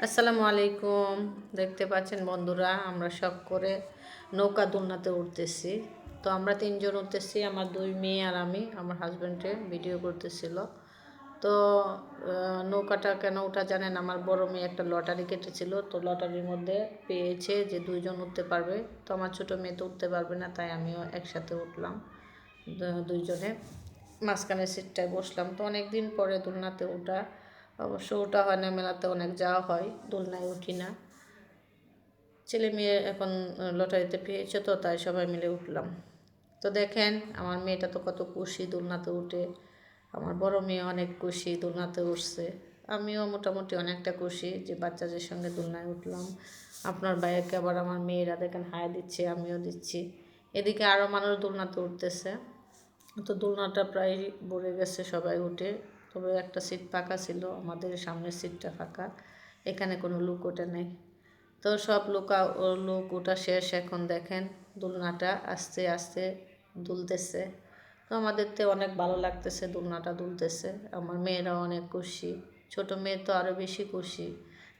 আসসালামু আলাইকুম। দেখতে পাচ্ছেন বন্ধুরা, আমরা শখ করে নৌকা দুলনাতে উঠতেছি। তো আমরা তিনজন উঠতেছি, আমার দুই মেয়ে আর আমি। আমার হাজব্যান্ডে ভিডিও করতেছিল। তো নৌকাটা কেন ওঠা জানেন, আমার বড় মেয়ে একটা লটারি কেটেছিল, তো লটারির মধ্যে পেয়েছে যে দুইজন উঠতে পারবে। তো আমার ছোটো মেয়ে তো উঠতে পারবে না, তাই আমিও একসাথে উঠলাম। দুইজনে মাঝখানের সিটটায় বসলাম। তো অনেক দিন পরে দোলনাতে ওঠা, অবশ্য ওটা হয় না, মেলাতে অনেক যাওয়া হয়, দোলনায় উঠি না। ছেলে মেয়ে এখন লটারিতে পেয়েছে, তো তাই সবাই মিলে উঠলাম। তো দেখেন আমার মেয়েটা তো কত খুশি দোলনাতে উঠে, আমার বড় মেয়ে অনেক খুশি দোলনাতে উঠছে। আমিও মোটামুটি অনেকটা খুশি যে বাচ্চাদের সঙ্গে দোলনায় উঠলাম। আপনার বাইকে আবার আমার মেয়েরা দেখেন হাই দিচ্ছে, আমিও দিচ্ছি। এদিকে আরও মানুষ দোলনাতে উঠতেছে। তো দোলনাটা প্রায় ভরে গেছে, সবাই উঠে। তবে একটা সিট ফাঁকা ছিল, আমাদের সামনের সিটটা ফাঁকা, এখানে কোনো লোক ওঠে নেই। তো সব লোক ওঠা শেষ। এখন দেখেন দোলনাটা আস্তে আস্তে দুলতেছে। তো আমাদের তো অনেক ভালো লাগতেছে, দোলনাটা দুলতেছে। আমার মেয়েরাও অনেক খুশি, ছোট মেয়ে তো আরও বেশি খুশি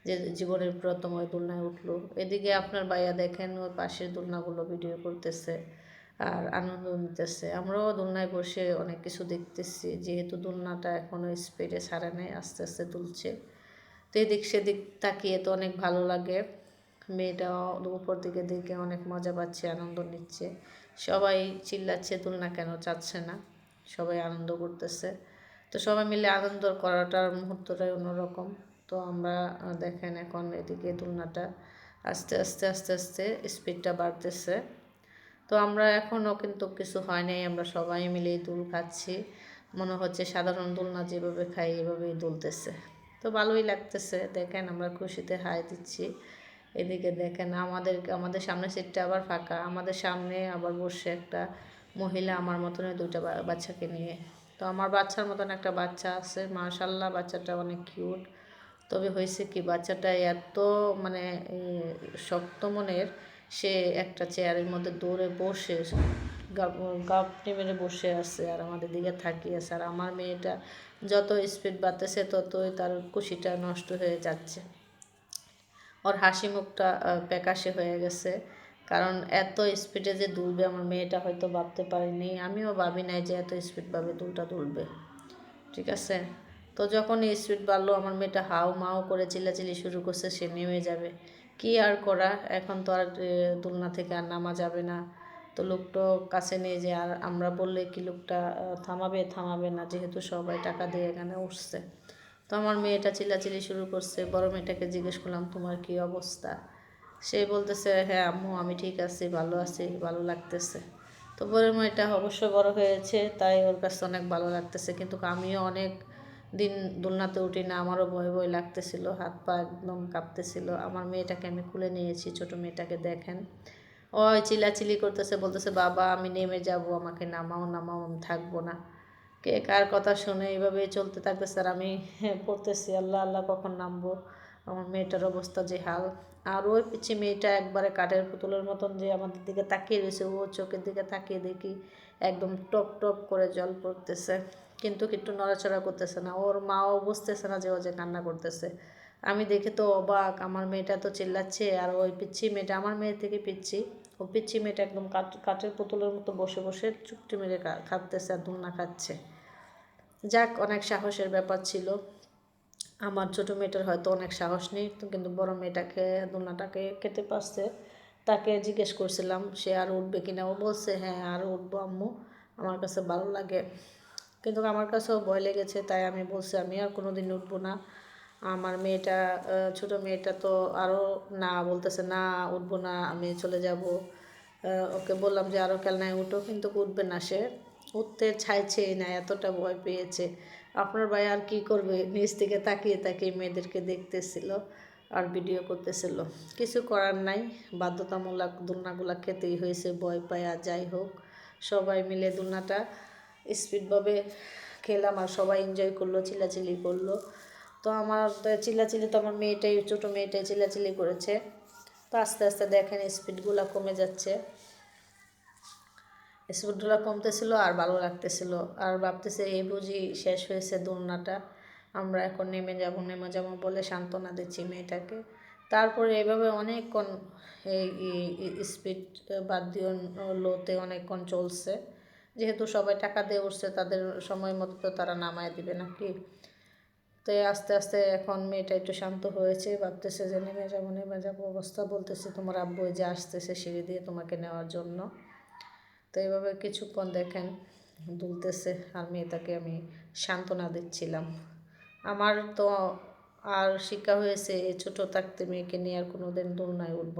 যে জীবনের প্রথম ওই দোলনায় উঠলো। এদিকে আপনার ভাইয়া দেখেন ওই পাশের দোলনাগুলো ভিডিও করতেছে আর আনন্দ নিতেছে। আমরাও দোলনায় বসে অনেক কিছু দেখতেছি, যেহেতু দোলনাটা এখনও স্পিডে ছাড়ে নেই, আস্তে আস্তে দুলছে। তো এদিক সেদিক তাকিয়ে তো অনেক ভালো লাগে। মেয়েটাও উপর দিকে দিকে অনেক মজা পাচ্ছে, আনন্দ নিচ্ছে। সবাই চিল্লাচ্ছে দোলনা কেন চাচ্ছে না, সবাই আনন্দ করতেছে। তো সবাই মিলে আনন্দ করাটার মুহূর্তটাই অন্যরকম। তো আমরা দেখেন এখন এদিকে দোলনাটা আস্তে আস্তে আস্তে আস্তে স্পিডটা বাড়তেছে। তো আমরা এখনও কিন্তু কিছু হয় নাই, আমরা সবাই মিলেই দোল খাচ্ছি। মনে হচ্ছে সাধারণ দোলনা যেভাবে খাই এভাবেই দুলতেছে। তো ভালোই লাগতেছে, দেখেন আমরা খুশিতে হাই দিচ্ছি। এদিকে দেখেন আমাদের সামনে সিটটা আবার ফাঁকা, আমাদের সামনে আবার বসে একটা মহিলা আমার মতনই দুইটা বাচ্চাকে নিয়ে। তো আমার বাচ্চার মতন একটা বাচ্চা আছে, মাশাল্লাহ বাচ্চাটা অনেক কিউট। তবে হয়েছে কি, বাচ্চাটা এত মানে শক্ত মনের, সে একটা চেয়ারের মধ্যে দৌড়ে বসে গাপটি মেরে বসে আছে আর আমাদের দিকে তাকিয়ে আছে। আর আমার মেয়েটা যত স্পিড বাড়তেছে ততই তার খুশিটা নষ্ট হয়ে যাচ্ছে। ওর হাসি মুখটা প্যাকাশে হয়ে গেছে, কারণ এত স্পিডে যে দুলবে আমার মেয়েটা হয়তো ভাবতে পারেনি, আমিও ভাবি নাই যে এত স্পিডভাবে দুলটা দুলবে। ঠিক আছে। তো যখন স্পিড বাড়লো, আমার মেয়েটা হাউ মাউ করে চিল্লাচিল্লি শুরু করছে, সে নেমে যাবে। কি আর করা, এখন তো আর দোলনা থেকে আর নামা যাবে না। তো লোকটা কাছে নিয়ে যে আর আমরা বললে কি লোকটা থামাবে না, যেহেতু সবাই টাকা দিয়ে এখানে উঠছে। তো আমার মেয়েটা চিল্লাচিল্লি শুরু করছে। বড় মেয়েটাকে জিজ্ঞেস করলাম তোমার কি অবস্থা, সে বলতেছে হ্যাঁ আম্মু আমি ঠিক আছি, ভালো আছি, ভালো লাগতেছে। তো বড় মেয়েটা অবশ্য বড় হয়েছে, তাই ওর কাছে অনেক ভালো লাগতেছে। কিন্তু আমিও অনেক দিন দোলনাতে উঠি না, আমারও ভয় ভয় লাগতেছিল, হাত পা একদম কাঁপতেছিল। আমার মেয়েটাকে আমি খুলে নিয়েছি, ছোট মেয়েটাকে দেখেন ওই চিল্লাচিল্লি করতেছে, বলতেছে বাবা আমি নেমে যাব, আমাকে নামাও নামাও, আমি থাকবো না। কে কার কথা শুনে এইভাবে চলতে থাকতেছে আর আমি পড়তেছি আল্লাহ আল্লাহ কখন নামবো। আমার মেয়েটার অবস্থা যে হাল। আর ওই পিছিয়ে মেয়েটা একবারে কাঠের পুতুলের মতন যে আমাদের দিকে তাকিয়ে রয়েছে, ও চোখের দিকে তাকিয়ে দেখি একদম টপ টপ করে জল পড়তেছে, কিন্তু একটু নড়াচড়া করতেছে না। ওর মাও বুঝতেছে না যে ও যে কান্না করতেছে। আমি দেখে তো অবাক, আমার মেয়েটা তো চিল্লাচ্ছে আর ওই পিচ্ছি মেয়েটা, আমার মেয়ের থেকে পিচ্ছি, ও পিচ্ছি মেয়েটা একদম কাঠের পুতুলের মতো বসে বসে চুপটি মেরে খাচ্ছে আর দুলনা খাচ্ছে। যাক, অনেক সাহসের ব্যাপার ছিল। আমার ছোটো মেয়েটার হয়তো অনেক সাহস নেই, তো কিন্তু বড় মেয়েটাকে দোলনাটাকে খেতে পারছে। তাকে জিজ্ঞেস করছিলাম সে আর উঠবে কিনা, ও বলছে হ্যাঁ আর উঠবো আম্মু, আমার কাছে ভালো লাগে। কিন্তু আমার কাছেও ভয় লেগেছে, তাই আমি বলছি আমি আর কোনো দিন উঠবো না। আমার মেয়েটা, ছোটো মেয়েটা তো আরও না বলতেছে, না উঠবো না, আমি চলে যাব। ওকে বললাম যে আরও খেলনায় উঠো, কিন্তু উঠবে না, সে উঠতে চাইছেই না, এতটা ভয় পেয়েছে। আপনার ভাই আর কি করবে, নিচ থেকে তাকিয়ে তাকিয়ে মেয়েদেরকে দেখতেছিল আর ভিডিও করতেছিল। কিছু করার নাই, বাধ্যতামূলক দোলনাগুলো খেতেই হয়েছে, ভয় পায়। আর যাই হোক, সবাই মিলে দোলনাটা স্পিডভাবে খেলাম আর সবাই এনজয় করলো, চিল্লাচিল্লি করলো। তো আমার চিল্লাচিল্লি তো আমার মেয়েটাই, ছোটো মেয়েটাই চিল্লাচিল্লি করেছে। তো আস্তে আস্তে দেখেন স্পিডগুলো কমে যাচ্ছে, স্পিডগুলো কমতেছিল আর ভালো লাগতেছিল। আর ভাবতেছে এই বুঝি শেষ হয়েছে দোলনাটা, আমরা এখন নেমে যাবো বলে সান্ত্বনা দিচ্ছি মেয়েটাকে। তারপরে এভাবে অনেকক্ষণ এই স্পিড বাদ দিয়ে লোতে অনেকক্ষণ চলছে, যেহেতু সবাই টাকা দিয়ে উঠছে তাদের সময় মতো তো তারা নামায় দিবে নাকি। তো আস্তে আস্তে এখন মেয়েটা একটু শান্ত হয়েছে, ভাবতেছে যে নেমে যাবো অবস্থা, বলতেছে তোমার আব্বু যে আসতেছে সিঁড়ি দিয়ে তোমাকে নেওয়ার জন্য। তো এইভাবে কিছুক্ষণ দেখেন দুলতেছে আর মেয়েটাকে আমি সান্ত্বনা দিচ্ছিলাম। আমার তো আর শিক্ষা হয়েছে এই ছোটো থাকতে মেয়েকে নিয়ে আর কোনো দিন দোলনায় উঠবো।